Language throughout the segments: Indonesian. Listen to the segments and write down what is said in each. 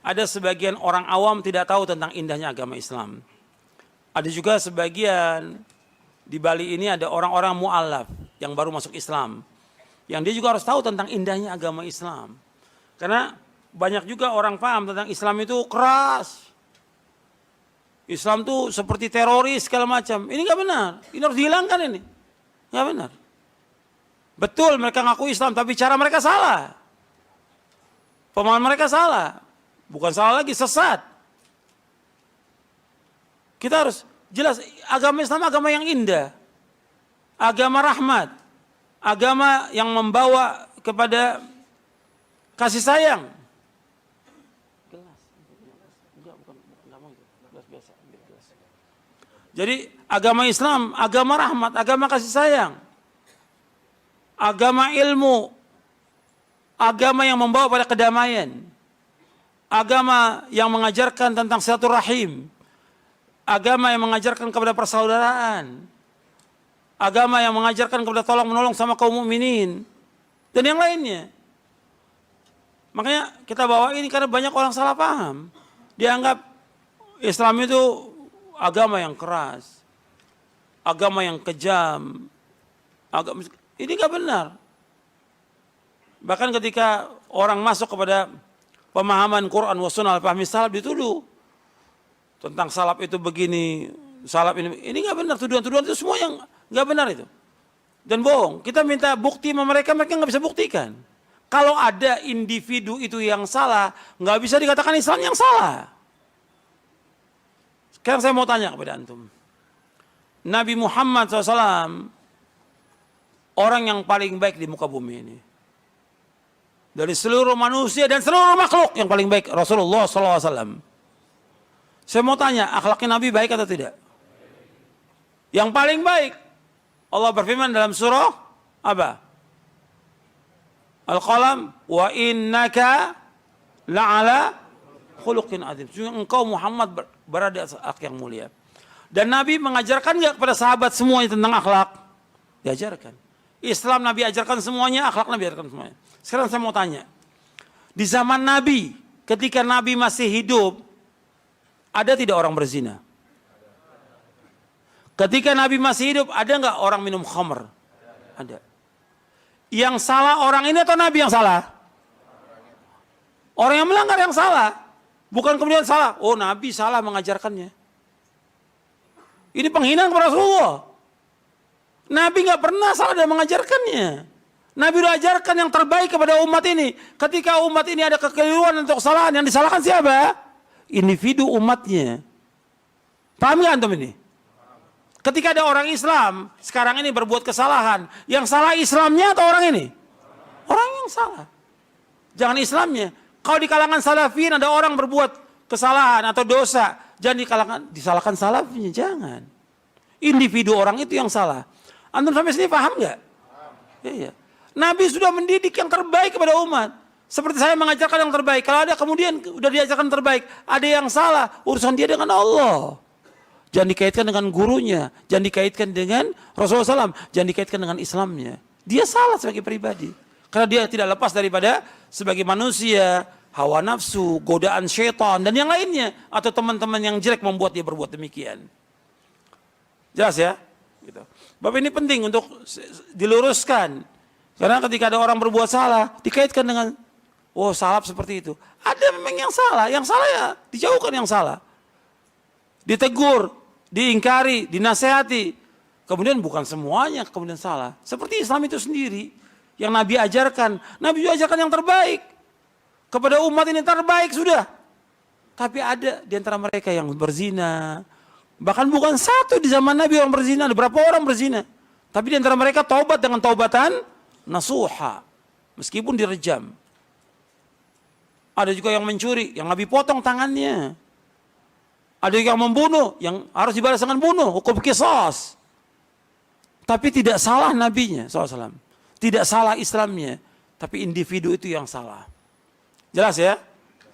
ada sebagian orang awam tidak tahu tentang indahnya agama Islam. Ada juga sebagian di Bali ini ada orang-orang mu'alaf yang baru masuk Islam. Yang dia juga harus tahu tentang indahnya agama Islam. Karena banyak juga orang paham tentang Islam itu keras. Islam itu seperti teroris segala macam. Ini nggak benar. Ini harus dihilangkan ini. Nggak benar. Betul mereka ngaku Islam, tapi cara mereka salah. Pemahaman mereka salah. Bukan salah lagi, sesat. Kita harus jelas agama Islam agama yang indah. Agama rahmat. Agama yang membawa kepada kasih sayang. Jadi agama Islam, agama rahmat, agama kasih sayang. Agama ilmu. Agama yang membawa pada kedamaian. Agama yang mengajarkan tentang silaturahim. Agama yang mengajarkan kepada persaudaraan. Agama yang mengajarkan kepada tolong menolong sama kaum mukminin dan yang lainnya. Makanya kita bawa ini karena banyak orang salah paham. Dianggap Islam itu agama yang keras, agama yang kejam. Ini nggak benar. Bahkan ketika orang masuk kepada pemahaman Quran wa sunnah al-fahmi salaf dituduh tentang salaf itu begini, salaf ini nggak benar, tuduhan-tuduhan itu semua yang nggak benar itu dan bohong. Kita minta bukti sama mereka, mereka nggak bisa buktikan. Kalau ada individu itu yang salah, nggak bisa dikatakan Islam yang salah. Sekarang saya mau tanya kepada antum, Nabi Muhammad SAW orang yang paling baik di muka bumi ini. Dari seluruh manusia dan seluruh makhluk yang paling baik Rasulullah SAW. Saya mau tanya, akhlaknya Nabi baik atau tidak? Yang paling baik. Allah berfirman dalam surah apa? Al-Qalam, wa innaka la'ala khuluqin adzim. Engkau Muhammad berada di atas akhlak yang mulia. Dan Nabi mengajarkan enggak kepada sahabat semuanya tentang akhlak? Diajarkan. Islam Nabi ajarkan semuanya, akhlak Nabi ajarkan semuanya. Sekarang saya mau tanya, di zaman Nabi, ketika Nabi masih hidup, ada tidak orang berzina? Ketika Nabi masih hidup, ada nggak orang minum khamr? Ada. Yang salah orang ini atau Nabi yang salah? Orang yang melanggar yang salah. Bukan kemudian salah, oh Nabi salah mengajarkannya. Ini penghinaan kepada Rasulullah. Nabi nggak pernah salah dalam mengajarkannya. Nabi sudah ajarkan yang terbaik kepada umat ini. Ketika umat ini ada kekeliruan untuk kesalahan, yang disalahkan siapa? Individu umatnya. Paham nggak antum ini? Ketika ada orang Islam sekarang ini berbuat kesalahan, yang salah Islamnya atau orang ini? Orang yang salah. Jangan Islamnya. Kalau di kalangan salafin ada orang berbuat kesalahan atau dosa, jangan disalahkan salafnya, jangan. Individu orang itu yang salah. Antum sampai sini paham nggak? Iya. Nabi sudah mendidik yang terbaik kepada umat. Seperti saya mengajarkan yang terbaik. Kalau ada kemudian sudah diajarkan yang terbaik, ada yang salah, urusan dia dengan Allah. Jangan dikaitkan dengan gurunya, jangan dikaitkan dengan Rasulullah SAW, jangan dikaitkan dengan Islamnya. Dia salah sebagai pribadi. Karena dia tidak lepas daripada sebagai manusia, hawa nafsu, godaan syaitan, dan yang lainnya. Atau teman-teman yang jelek membuat dia berbuat demikian. Jelas ya? Gitu. Bab ini penting untuk diluruskan. Karena ketika ada orang berbuat salah, dikaitkan dengan, oh salaf seperti itu. Ada memang yang salah ya dijauhkan yang salah. Ditegur, diingkari, dinasehati. Kemudian bukan semuanya kemudian salah. Seperti Islam itu sendiri, yang Nabi ajarkan. Nabi juga ajarkan yang terbaik. Kepada umat ini terbaik sudah. Tapi ada di antara mereka yang berzina. Bahkan bukan satu di zaman Nabi orang berzina, ada berapa orang berzina. Tapi di antara mereka taubat dengan taubatan nasuha, meskipun direjam. Ada juga yang mencuri, yang Nabi potong tangannya. Ada yang membunuh, yang harus dibalas dengan bunuh, hukum qisas. Tapi tidak salah nabinya SAW. Tidak salah Islamnya, tapi individu itu yang salah. Jelas ya?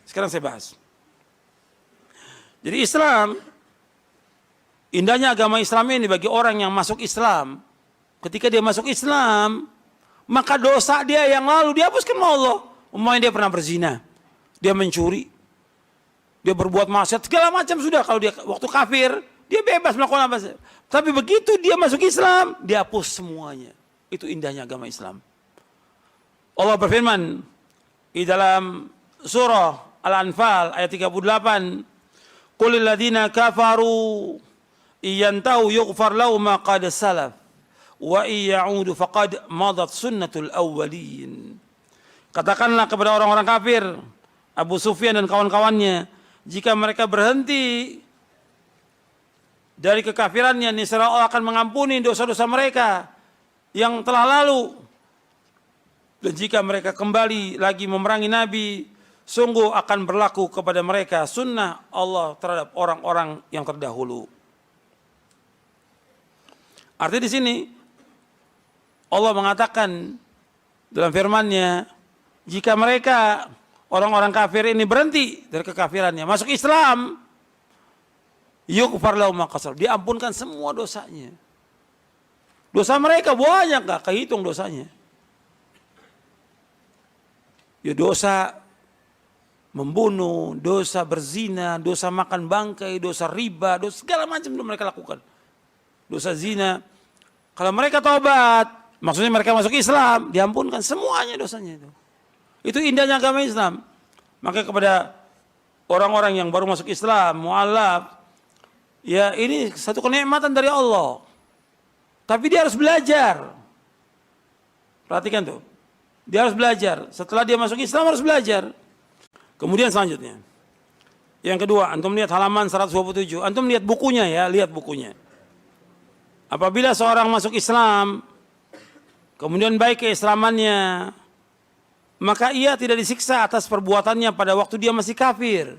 Sekarang saya bahas. Jadi Islam, indahnya agama Islam ini bagi orang yang masuk Islam, ketika dia masuk Islam, maka dosa dia yang lalu dihapuskan oleh Allah. Umpamanya dia pernah berzina, dia mencuri, Dia berbuat maksiat segala macam sudah. Kalau dia waktu kafir, dia bebas melakukan apa saja. Tapi begitu dia masuk Islam, dia hapus semuanya. Itu indahnya agama Islam. Allah berfirman di dalam surah Al-Anfal ayat 38, "Qulil ladzina kafaru iyantahu yughfar lahum ma qad salaf wa iya'udu faqad madat sunnatul awwalin." Katakanlah kepada orang-orang kafir, Abu Sufyan dan kawan-kawannya, jika mereka berhenti dari kekafirannya, niscaya Allah akan mengampuni dosa-dosa mereka yang telah lalu. Dan jika mereka kembali lagi memerangi Nabi, sungguh akan berlaku kepada mereka sunnah Allah terhadap orang-orang yang terdahulu. Artinya di sini Allah mengatakan dalam firman-Nya, jika mereka orang-orang kafir ini berhenti dari kekafirannya, masuk Islam, yughfar lahum ma qad salaf, diampunkan semua dosanya. Dosa mereka banyak, enggak kehitung dosanya. Ya dosa membunuh, dosa berzina, dosa makan bangkai, dosa riba, dosa segala macam yang mereka lakukan. Dosa zina. Kalau mereka taubat, maksudnya mereka masuk Islam, diampunkan semuanya dosanya itu. Itu indahnya agama Islam. Maka kepada orang-orang yang baru masuk Islam, mu'alaf, ya ini satu kenikmatan dari Allah. Tapi dia harus belajar. Perhatikan tuh. Dia harus belajar. Setelah dia masuk Islam harus belajar. Kemudian selanjutnya. Yang kedua, antum lihat halaman 127. Antum lihat bukunya ya, lihat bukunya. Apabila seorang masuk Islam, kemudian baik keislamannya, maka ia tidak disiksa atas perbuatannya pada waktu dia masih kafir.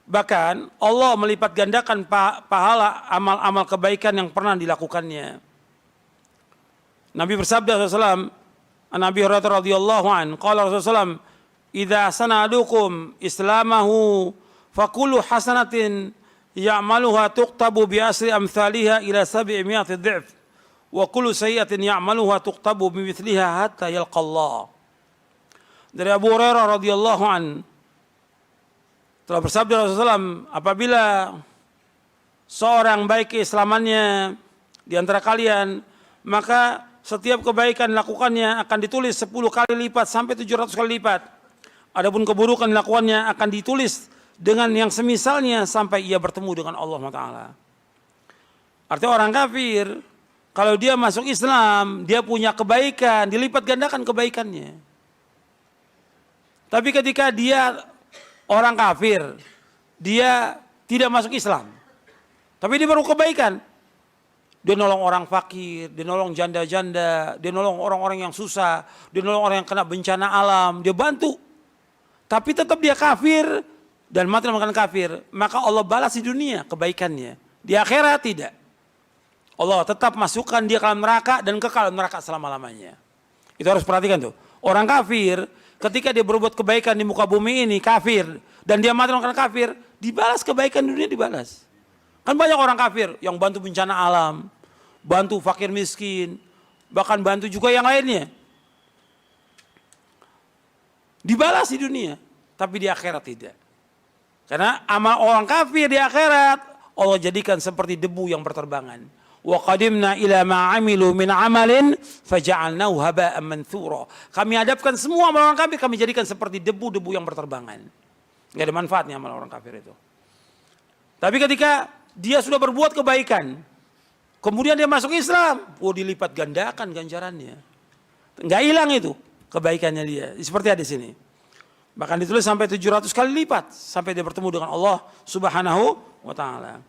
Bahkan Allah melipat gandakan pahala amal-amal kebaikan yang pernah dilakukannya. Nabi bersabda SAW, Nabi Hurairah radhiyallahu an, qala Rasulullah SAW, "Idza sanadukum islamahu fakulu hasanatin ya'maluha tuqtabu bi asri amthaliha ila 700 dhif wa kullu sayyi'atin ya'maluha tuqtabu bi mithliha hatta yalqa Allah." Dari Abu Hurairah radhiyallahu an telah bersabda Rasulullah SAW, apabila seorang baik keislamannya di antara kalian, maka setiap kebaikan dilakukannya akan ditulis 10 kali lipat sampai 700 kali lipat. Adapun keburukan dilakukannya akan ditulis dengan yang semisalnya sampai ia bertemu dengan Allah Taala. Artinya orang kafir, kalau dia masuk Islam, dia punya kebaikan, dilipat gandakan kebaikannya. Tapi ketika dia orang kafir, dia tidak masuk Islam, tapi dia baru kebaikan. Dia nolong orang fakir, dia nolong janda-janda, dia nolong orang-orang yang susah, dia nolong orang yang kena bencana alam, dia bantu. Tapi tetap dia kafir dan mati dalam keadaan kafir, maka Allah balas di dunia kebaikannya. Di akhirat tidak. Allah tetap masukkan dia ke dalam neraka dan kekal dalam neraka selama-lamanya. Itu harus perhatikan tuh. Orang kafir ketika dia berbuat kebaikan di muka bumi ini kafir dan dia mati dalam keadaan kafir, dibalas kebaikan dunia dibalas. Kan banyak orang kafir yang bantu bencana alam, bantu fakir miskin, bahkan bantu juga yang lainnya. Dibalas di dunia, tapi di akhirat tidak. Karena amal orang kafir di akhirat Allah jadikan seperti debu yang berterbangan. Wa qadimna ila ma 'amilu min 'amalin faja'alnahu haba'an manthura. Kami hadapkan semua amal orang kafir, kami jadikan seperti debu-debu yang berterbangan. Enggak ada manfaatnya amal orang kafir itu. Tapi ketika dia sudah berbuat kebaikan, kemudian dia masuk Islam, dilipat gandakan ganjarannya. Enggak hilang itu kebaikannya dia. Seperti ada di sini. Bahkan ditulis sampai 700 kali lipat sampai dia bertemu dengan Allah Subhanahu wa taala.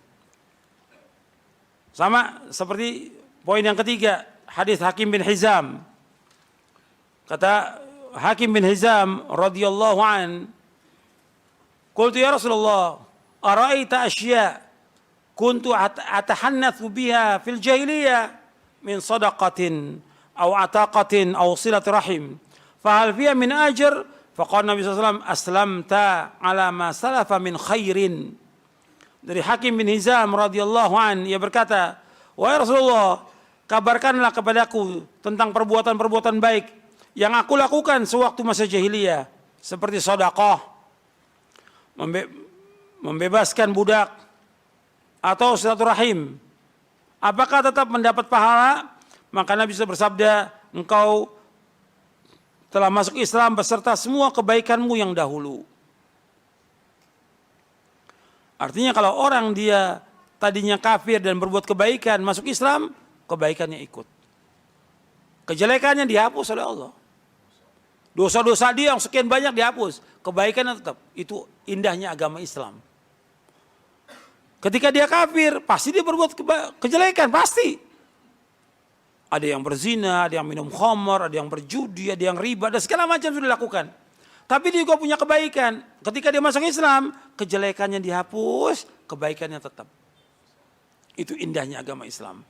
Sama seperti poin yang ketiga, hadis Hakim bin Hizam. Kata Hakim bin Hizam radhiyallahu an, "Qultu ya Rasulullah, ara'aita asya' kuntu atahannatsu biha fil jahiliyah min sadaqatin aw ataqatin aw silati rahim, fa hal fiha min ajr?" Faqala Nabi SAW, "Aslamta ala ma salafa min khairin." Dari Hakim bin Hizam radhiyallahu an, ia berkata, "Wahai Rasulullah, kabarkanlah kepadaku tentang perbuatan-perbuatan baik yang aku lakukan sewaktu masa jahiliyah, seperti sedekah, membebaskan budak, atau silaturahim, apakah tetap mendapat pahala? Maka Nabi bisa bersabda, engkau telah masuk Islam beserta semua kebaikanmu yang dahulu. Artinya kalau orang dia tadinya kafir dan berbuat kebaikan, masuk Islam, kebaikannya ikut. Kejelekannya dihapus oleh Allah. Dosa-dosa dia yang sekian banyak dihapus, kebaikannya tetap. Itu indahnya agama Islam. Ketika dia kafir, pasti dia berbuat kejelekan, pasti. Ada yang berzina, ada yang minum khamar, ada yang berjudi, ada yang riba, dan segala macam sudah dilakukan. Tapi dia juga punya kebaikan. Ketika dia masuk Islam, kejelekannya dihapus, kebaikannya tetap. Itu indahnya agama Islam.